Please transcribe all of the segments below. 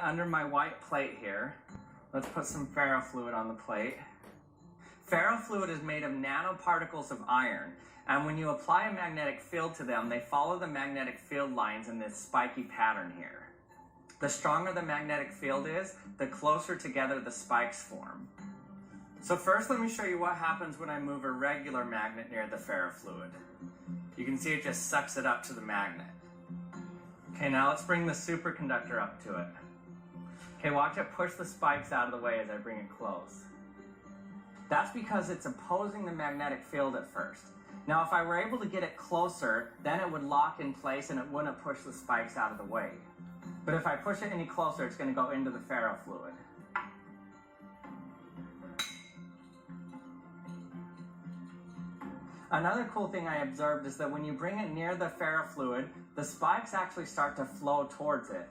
Under my white plate here, let's put some ferrofluid on the plate. Ferrofluid is made of nanoparticles of iron, and when you apply a magnetic field to them, they follow the magnetic field lines in this spiky pattern here. The stronger the magnetic field is, the closer together the spikes form. So first let me show you what happens when I move a regular magnet near the ferrofluid. You can see it just sucks it up to the magnet. Okay, now let's bring the superconductor up to it. Okay, watch it push the spikes out of the way as I bring it close. That's because it's opposing the magnetic field at first. Now if I were able to get it closer, then it would lock in place and it wouldn't push the spikes out of the way. But if I push it any closer, it's going to go into the ferrofluid. Another cool thing I observed is that when you bring it near the ferrofluid, the spikes actually start to flow towards it.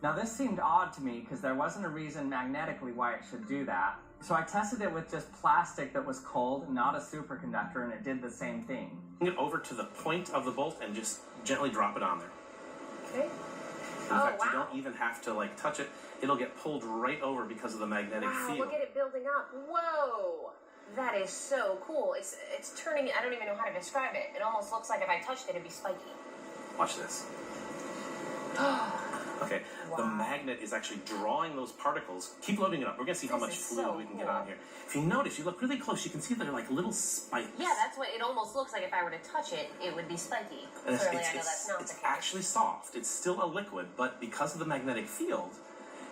Now this seemed odd to me because there wasn't a reason magnetically why it should do that. So I tested it with just plastic that was cold, not a superconductor, and it did the same thing. Bring it over to the point of the bolt and just gently drop it on there. Okay. In fact, you don't even have to touch it. It'll get pulled right over because of the magnetic field. Look at it building up. Whoa! That is so cool. It's turning, I don't even know how to describe it. It almost looks like if I touched it, it'd be spiky. Watch this. Okay, wow. The magnet is actually drawing those particles. Keep loading it up. We're going to see how much fluid we can get on here. If you notice, you look really close, you can see they're like little spikes. Yeah, that's what it almost looks like. If I were to touch it, it would be spiky. Clearly, I know that's not the case. It's actually soft. It's still a liquid, but because of the magnetic field,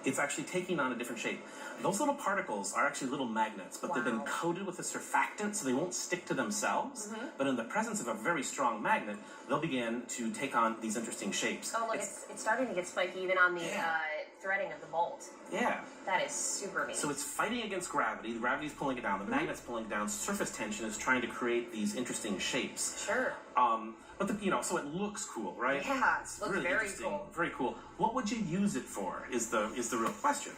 it's actually taking on a different shape. Those little particles are actually little magnets, but they've been coated with a surfactant so they won't stick to themselves. Mm-hmm. But in the presence of a very strong magnet, they'll begin to take on these interesting shapes. Oh, look, it's starting to get spiky even on the threading of the bolt. Yeah. That is super neat. So it's fighting against gravity. The gravity's pulling it down. The magnet's pulling it down. Surface tension is trying to create these interesting shapes. Sure. But so it looks cool, right? Yeah, it looks really very cool. Very cool. What would you use it for is the real question.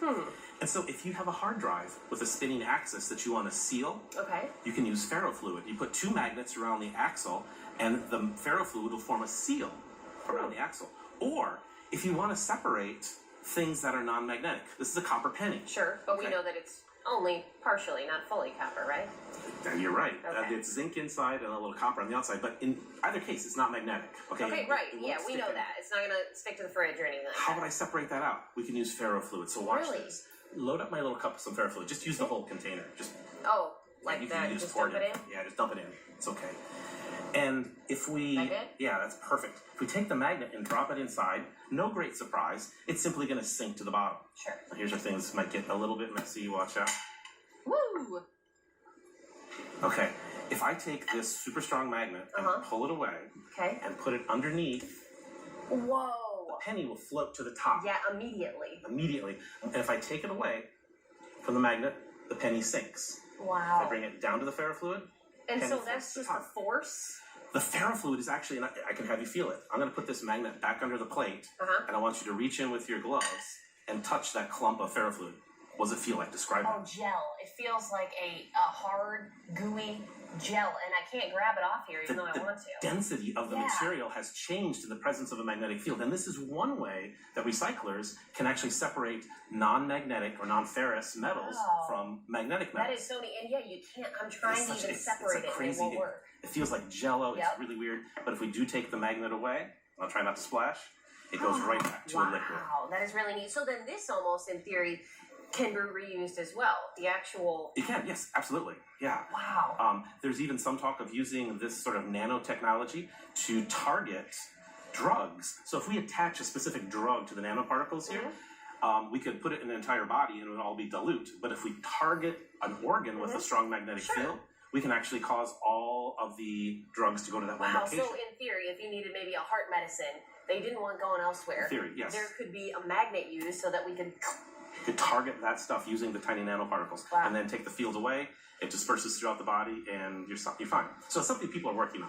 And so if you have a hard drive with a spinning axis that you want to seal, you can use ferrofluid. You put two magnets around the axle, and the ferrofluid will form a seal around the axle. Or if you want to separate things that are non-magnetic, this is a copper penny. Sure, but we know that it's only partially, not fully copper, right? You're right. It's zinc inside and a little copper on the outside, but in either case, it's not magnetic. Okay, right. Yeah, we know that. It's not going to stick to the fridge or anything like that. How would I separate that out? We can use ferrofluid. So watch this. Load up my little cup with some ferrofluid. Just use the whole container. Like that? You just dump it in? Yeah, just dump it in. It's okay. And if we... Like it? Yeah, that's perfect. If we take the magnet and drop it inside, no great surprise, it's simply going to sink to the bottom. Sure. Here's where things might get a little bit messy. Watch out. Woo! Okay, if I take this super strong magnet and pull it away and put it underneath, whoa! The penny will float to the top. Yeah, immediately. Immediately. And if I take it away from the magnet, the penny sinks. Wow. If I bring it down to the ferrofluid, and so that's just the force? The ferrofluid is actually, and I can have you feel it. I'm going to put this magnet back under the plate, and I want you to reach in with your gloves and touch that clump of ferrofluid. What does it feel like? Describe it. Oh, gel. It feels like a hard, gooey gel, and I can't grab it off here even though I want to. The density of the material has changed in the presence of a magnetic field, and this is one way that recyclers can actually separate non-magnetic or non-ferrous metals from magnetic metals. That is so neat, and yet you can't, I'm trying to even separate it, and it won't work. It feels like Jell-O, it's really weird, but if we do take the magnet away, I'll try not to splash, it goes right back to a liquid. Wow, that is really neat. So then this almost, in theory, can be reused as well. The actual... It can, yes, absolutely. Yeah. Wow. There's even some talk of using this sort of nanotechnology to target drugs. So if we attach a specific drug to the nanoparticles here, we could put it in an entire body and it would all be dilute. But if we target an organ with a strong magnetic field, we can actually cause all of the drugs to go to that one location. So in theory, if you needed maybe a heart medicine, they didn't want going elsewhere. In theory, yes. There could be a magnet used so that we could... You could target that stuff using the tiny nanoparticles, and then take the field away. It disperses throughout the body, and you're fine. So it's something people are working on.